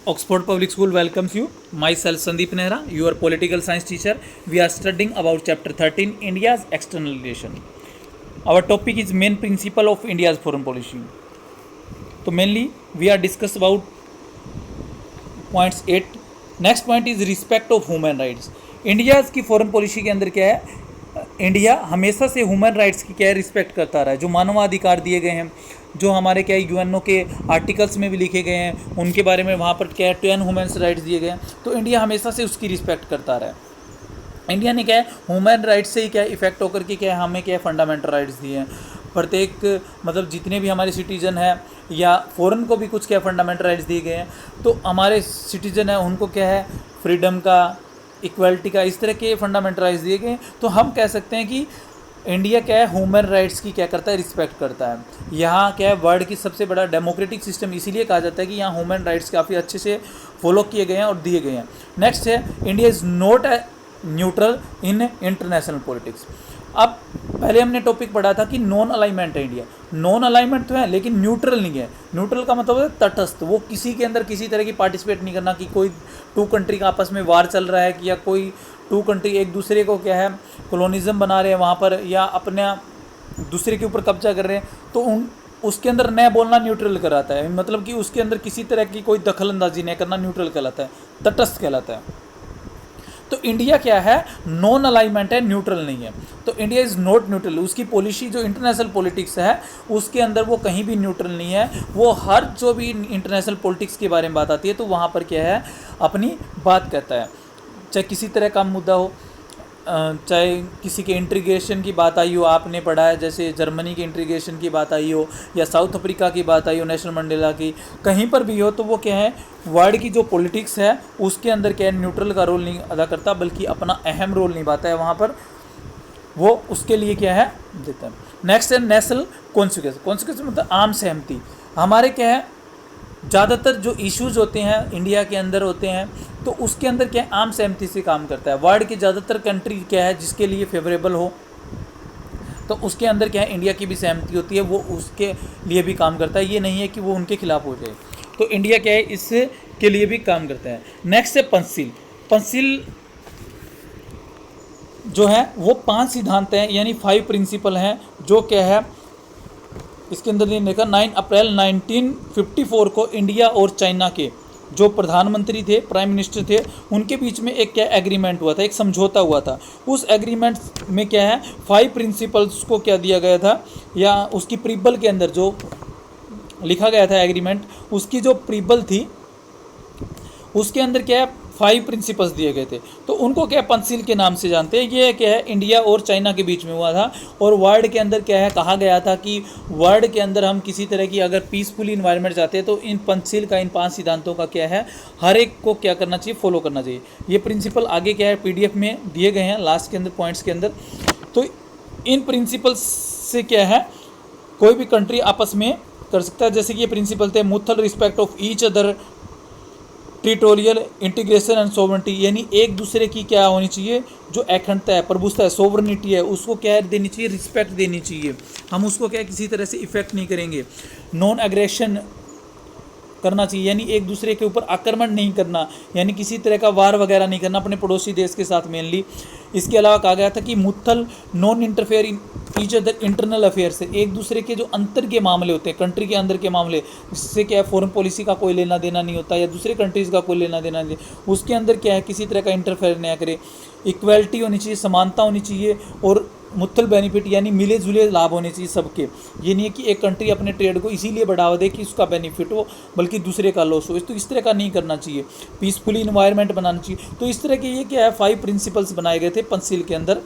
Oxford Public School welcomes you. Myself Sandeep Nehra, your political science teacher. We are studying about chapter 13, India's external relation. Our topic is main principle of India's foreign policy. So mainly we are discuss about points 8. Next point is respect of human rights. India की foreign policy के अंदर क्या है, India हमेशा से human rights की क्या है रिस्पेक्ट करता रहा है. जो मानवाधिकार दिए गए हैं, जो हमारे क्या है यूएनओ के आर्टिकल्स में भी लिखे गए हैं, उनके बारे में वहाँ पर क्या है 10 ह्यूमन राइट्स दिए गए हैं. तो इंडिया हमेशा से उसकी रिस्पेक्ट करता रहा है. इंडिया ने क्या है ह्यूमन राइट्स से ही क्या है इफेक्ट होकर के क्या है हमें क्या है फंडामेंटल राइट्स दिए हैं. प्रत्येक मतलब जितने भी हमारे सिटीजन हैं या फॉरेन को भी कुछ क्या फंडामेंटल राइट्स दिए गए हैं. तो हमारे सिटीजन हैं उनको क्या है फ्रीडम का, इक्वलिटी का, इस तरह के फंडामेंटल राइट्स दिए गए हैं. तो हम कह सकते हैं कि इंडिया क्या है ह्यूमन राइट्स की क्या करता है रिस्पेक्ट करता है. यहाँ क्या है वर्ल्ड की सबसे बड़ा डेमोक्रेटिक सिस्टम इसीलिए कहा जाता है कि यहाँ ह्यूमन राइट्स काफ़ी अच्छे से फॉलो किए गए हैं और दिए गए हैं. नेक्स्ट है India is not neutral in international politics. अब पहले हमने टॉपिक पढ़ा था कि नॉन अलाइनमेंट है इंडिया. नॉन अलाइनमेंट तो है लेकिन न्यूट्रल नहीं है. न्यूट्रल का मतलब है तटस्थ. वो किसी के अंदर किसी तरह की पार्टिसिपेट नहीं करना कि कोई टू कंट्री का आपस में वार चल रहा है कि या कोई टू कंट्री एक दूसरे को क्या है कॉलोनिज्म बना रहे हैं वहाँ पर या अपने दूसरे के ऊपर कब्जा कर रहे हैं. तो उसके अंदर न बोलना न्यूट्रल कराता है. मतलब कि उसके अंदर किसी तरह की कोई दखल अंदाजी नहीं करना न्यूट्रल कहलाता है, तटस्थ कहलाता है. तो इंडिया क्या है नॉन अलाइनमेंट है, न्यूट्रल नहीं है. तो इंडिया इज़ नॉट न्यूट्रल. उसकी पॉलिसी जो इंटरनेशनल पॉलिटिक्स है उसके अंदर वो कहीं भी न्यूट्रल नहीं है. वो हर जो भी इंटरनेशनल पॉलिटिक्स के बारे में बात आती है तो वहाँ पर क्या है अपनी बात कहता है. चाहे किसी तरह का मुद्दा हो, चाहे किसी के इंटीग्रेशन की बात आई हो, आपने पढ़ा है जैसे जर्मनी के इंटीग्रेशन की बात आई हो या साउथ अफ्रीका की बात आई हो, नेशनल मंडेला की, कहीं पर भी हो तो वो क्या है वर्ल्ड की जो पॉलिटिक्स है उसके अंदर क्या है न्यूट्रल का रोल नहीं अदा करता बल्कि अपना अहम रोल निभाता है. वहाँ पर वो उसके लिए क्या है देता है. नेक्स्ट है नेशनल कॉन्सिक्वेंस. कॉन्सिक्वेंस मतलब आम सहमति. हमारे क्या है ज़्यादातर जो इश्यूज होते हैं इंडिया के अंदर होते हैं तो उसके अंदर क्या है आम सहमति से काम करता है. वर्ल्ड की ज़्यादातर कंट्री क्या है जिसके लिए फेवरेबल हो तो उसके अंदर क्या है इंडिया की भी सहमति होती है, वो उसके लिए भी काम करता है. ये नहीं है कि वो उनके खिलाफ हो जाए. तो इंडिया क्या है इसके लिए भी काम करता है. नेक्स्ट है पंचशील. पंचशील जो है वो 5 सिद्धांत हैं यानी 5 प्रिंसिपल हैं जो क्या है इसके अंदर ये देखा 9 अप्रैल 1954 को इंडिया और चाइना के जो प्रधानमंत्री थे, प्राइम मिनिस्टर थे, उनके बीच में एक क्या एग्रीमेंट हुआ था, एक समझौता हुआ था. उस एग्रीमेंट में क्या है 5 प्रिंसिपल्स को क्या दिया गया था या उसकी प्रीबल के अंदर जो लिखा गया था एग्रीमेंट, उसकी जो प्रीबल थी उसके अंदर क्या है 5 प्रिंसिपल्स दिए गए थे. तो उनको क्या पंचशील के नाम से जानते हैं. ये क्या है इंडिया और चाइना के बीच में हुआ था और वर्ल्ड के अंदर क्या है कहा गया था कि वर्ल्ड के अंदर हम किसी तरह की अगर पीसफुल इन्वायरमेंट चाहते हैं तो इन पंचशील का इन 5 सिद्धांतों का क्या है हर एक को क्या करना चाहिए फॉलो करना चाहिए. ये प्रिंसिपल आगे क्या है PDF में दिए गए हैं लास्ट के अंदर पॉइंट्स के अंदर. तो इन प्रिंसिपल्स से क्या है कोई भी कंट्री आपस में कर सकता है. जैसे कि ये प्रिंसिपल थे mutual respect of each other, territorial integration and sovereignty यानी एक दूसरे की क्या होनी चाहिए जो अखंडता है, प्रभुत्व है, सोवरेनिटी है उसको क्या देनी चाहिए रिस्पेक्ट देनी चाहिए. हम उसको क्या किसी तरह से इफेक्ट नहीं करेंगे. नॉन एग्रेशन करना चाहिए यानी एक दूसरे के ऊपर आक्रमण नहीं करना यानी किसी तरह का वार वगैरह नहीं करना अपने पड़ोसी देश के साथ मेनली. इसके अलावा कहा गया था कि mutual non interfere in each other internal affairs से एक दूसरे के जो अंतर के मामले होते हैं कंट्री के अंदर के मामले जिससे क्या है फॉरेन पॉलिसी का कोई लेना देना नहीं होता या दूसरे कंट्रीज़ का कोई लेना देना नहीं, उसके अंदर क्या है किसी तरह का इंटरफेयर नहीं करे. इक्वलिटी होनी चाहिए, समानता होनी चाहिए और मुथल बेनिफिट यानी मिले जुले लाभ होने चाहिए सबके. ये नहीं है कि एक कंट्री अपने ट्रेड को इसीलिए बढ़ावा दे कि उसका बेनिफिट हो बल्कि दूसरे का लॉस हो. तो इस तरह का नहीं करना चाहिए. पीसफुली इन्वायरमेंट बनाना चाहिए. तो इस तरह के ये क्या है 5 प्रिंसिपल्स बनाए गए थे पंचशील के अंदर.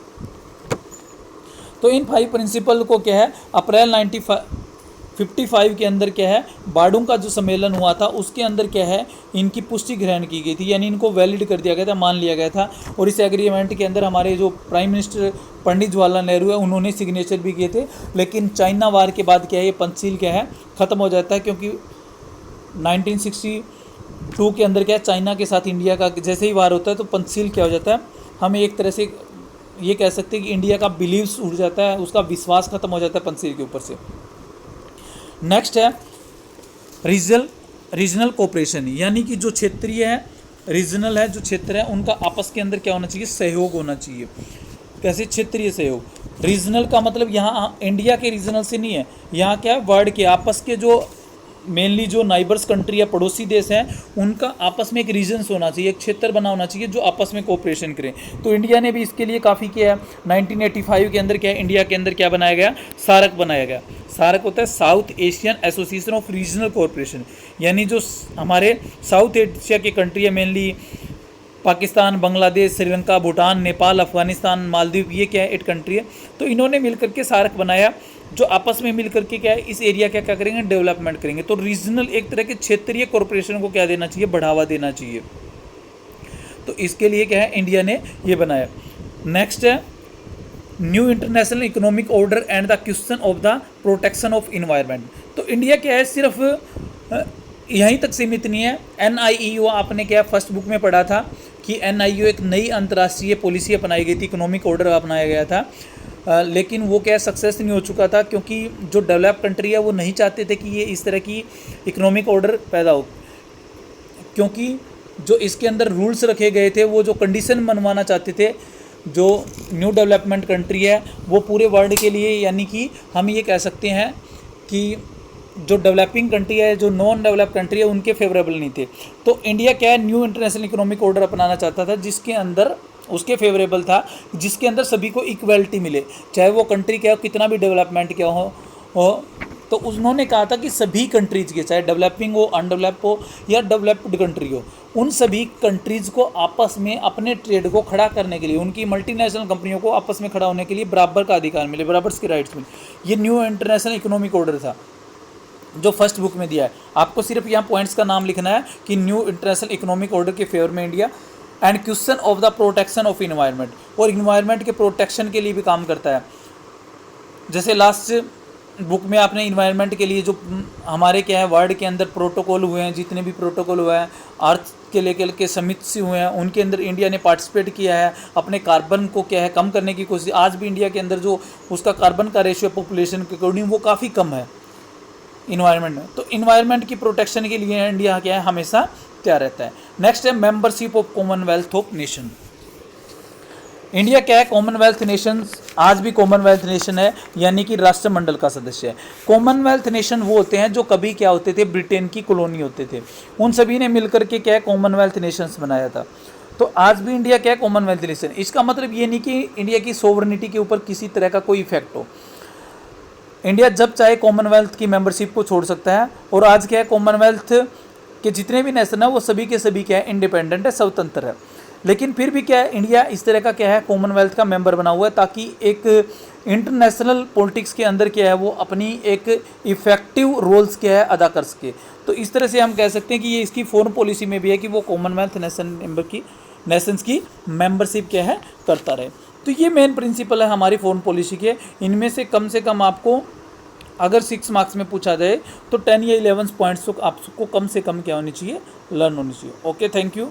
तो इन 5 प्रिंसिपल को क्या है अप्रैल 1955 के अंदर क्या है बाडूंग का जो सम्मेलन हुआ था उसके अंदर क्या है इनकी पुष्टि ग्रहण की गई थी यानी इनको वैलिड कर दिया गया था, मान लिया गया था. और इस एग्रीमेंट के अंदर हमारे जो प्राइम मिनिस्टर पंडित जवाहरलाल नेहरू है उन्होंने सिग्नेचर भी किए थे. लेकिन चाइना वार के बाद क्या है ये पंचशील क्या है ख़त्म हो जाता है क्योंकि 1962 के अंदर क्या है चाइना के साथ इंडिया का जैसे ही वार होता है तो पंचशील क्या हो जाता है हमें एक तरह से ये कह सकते हैं कि इंडिया का बिलीव्स उड़ जाता है, उसका विश्वास खत्म हो जाता है पंचशील के ऊपर से. नेक्स्ट है रीजनल रीजनल कोऑपरेशन, यानी कि जो क्षेत्रीय है, रीजनल है, जो क्षेत्र है उनका आपस के अंदर क्या होना चाहिए, सहयोग होना चाहिए। कैसे क्षेत्रीय सहयोग, रीजनल का मतलब यहाँ इंडिया के रीजनल से नहीं है, यहाँ क्या है वर्ल्ड के आपस के जो मेनली जो नाइबर्स कंट्री या पड़ोसी देश हैं उनका आपस में एक रीजन्स होना चाहिए, एक क्षेत्र बना होना चाहिए जो आपस में कोऑपरेशन करें। तो इंडिया ने भी इसके लिए काफ़ी किया है। 1985 के अंदर क्या है, इंडिया के अंदर क्या बनाया गया, सार्क बनाया गया। सार्क होता है south Asian association of regional cooperation, यानी जो हमारे साउथ एशिया के कंट्री है मेनली पाकिस्तान, बांग्लादेश, श्रीलंका, भूटान, नेपाल, अफगानिस्तान, मालदीव, ये क्या है 8 कंट्री है। तो इन्होंने मिलकर के सार्क बनाया, जो आपस में मिलकर के क्या है इस एरिया क्या क्या करेंगे, डेवलपमेंट करेंगे। तो रीजनल एक तरह के क्षेत्रीय कॉरपोरेशन को क्या देना चाहिए, बढ़ावा देना चाहिए। तो इसके लिए क्या है इंडिया ने ये बनाया। नेक्स्ट है new international economic order and the question of the protection of environment. तो इंडिया क्या है सिर्फ यहीं तक सीमित नहीं है। NIEO आपने क्या फर्स्ट बुक में पढ़ा था कि NIEO एक नई अंतर्राष्ट्रीय पॉलिसी अपनाई गई थी, इकोनॉमिक ऑर्डर अपनाया गया था, लेकिन वो क्या सक्सेस नहीं हो चुका था क्योंकि जो डेवलप कंट्री है वो नहीं चाहते थे कि ये इस तरह की इकोनॉमिक ऑर्डर पैदा हो, क्योंकि जो इसके अंदर रूल्स रखे गए थे, वो जो कंडीशन मनवाना चाहते थे जो न्यू डेवलपमेंट कंट्री है वो पूरे वर्ल्ड के लिए, यानी कि हम ये कह सकते हैं कि जो डेवलपिंग कंट्री है, जो नॉन डेवलप कंट्री है, उनके फेवरेबल नहीं थे। तो इंडिया क्या है न्यू इंटरनेशनल इकोनॉमिक ऑर्डर अपनाना चाहता था जिसके अंदर उसके फेवरेबल था, जिसके अंदर सभी को इक्वलिटी मिले, चाहे वो कंट्री क्या हो, कितना भी डेवलपमेंट क्या हो। तो उन्होंने कहा था कि सभी कंट्रीज़ के, चाहे डेवलपिंग हो, अनडेवलप हो या डेवलप्ड कंट्री हो, उन सभी कंट्रीज़ को आपस में अपने ट्रेड को खड़ा करने के लिए, उनकी मल्टीनेशनल कंपनियों को आपस में खड़ा होने के लिए बराबर का अधिकार मिले, बराबर के राइट्स मिले। ये न्यू इंटरनेशनल इकोनॉमिक ऑर्डर था जो फर्स्ट बुक में दिया है। आपको सिर्फ यहाँ पॉइंट्स का नाम लिखना है कि न्यू इंटरनेशनल इकोनॉमिक ऑर्डर के फेवर में India and question of the protection of environment, और इन्वायरमेंट के प्रोटेक्शन के लिए भी काम करता है। जैसे लास्ट बुक में आपने इन्वायरमेंट के लिए जो हमारे क्या है वर्ल्ड के अंदर प्रोटोकॉल हुए हैं, जितने भी प्रोटोकॉल हुए हैं अर्थ के लेकर के समिट्स हुए हैं, उनके अंदर इंडिया ने पार्टिसिपेट किया है, अपने कार्बन को क्या है कम करने की कोशिश। आज भी इंडिया के अंदर जो उसका कार्बन का रेशियो पॉपुलेशन के अकॉर्डिंग वो काफ़ी कम है इन्वायरमेंट में। तो इन्वायरमेंट की प्रोटेक्शन के लिए इंडिया क्या है हमेशा तैयार रहता है। नेक्स्ट है membership of Commonwealth of nation. India क्या है कॉमनवेल्थ नेशंस, आज भी कॉमनवेल्थ नेशन है, यानी कि राष्ट्रमंडल का सदस्य है। कॉमनवेल्थ नेशन वो होते हैं जो कभी क्या होते थे, ब्रिटेन की कॉलोनी होते थे, उन सभी ने मिलकर के क्या है कॉमनवेल्थ नेशंस बनाया था। तो आज भी इंडिया क्या है कॉमनवेल्थ नेशन। इसका मतलब ये नहीं कि इंडिया की सोवरेनिटी के ऊपर किसी तरह का कोई इफेक्ट हो। इंडिया जब चाहे कॉमनवेल्थ की मेंबरशिप को छोड़ सकता है, और आज क्या है कॉमनवेल्थ के जितने भी नेशन है वो सभी के सभी क्या है इंडिपेंडेंट है, स्वतंत्र है। लेकिन फिर भी क्या है इंडिया इस तरह का क्या है कॉमनवेल्थ का मेंबर बना हुआ है ताकि एक इंटरनेशनल पॉलिटिक्स के अंदर क्या है वो अपनी एक इफेक्टिव रोल्स क्या है अदा कर सके। तो इस तरह से हम कह सकते हैं कि ये इसकी फॉरेन पॉलिसी में भी है कि वो कॉमनवेल्थ नेशंस की मेंबरशिप क्या है करता रहे। तो ये मेन प्रिंसिपल है हमारी फॉरेन पॉलिसी के। इनमें से कम आपको अगर 6 मार्क्स में पूछा जाए तो 10 या 11 पॉइंट्स तो आपको कम से कम क्या होनी चाहिए, लर्न होनी चाहिए। Okay, thank you.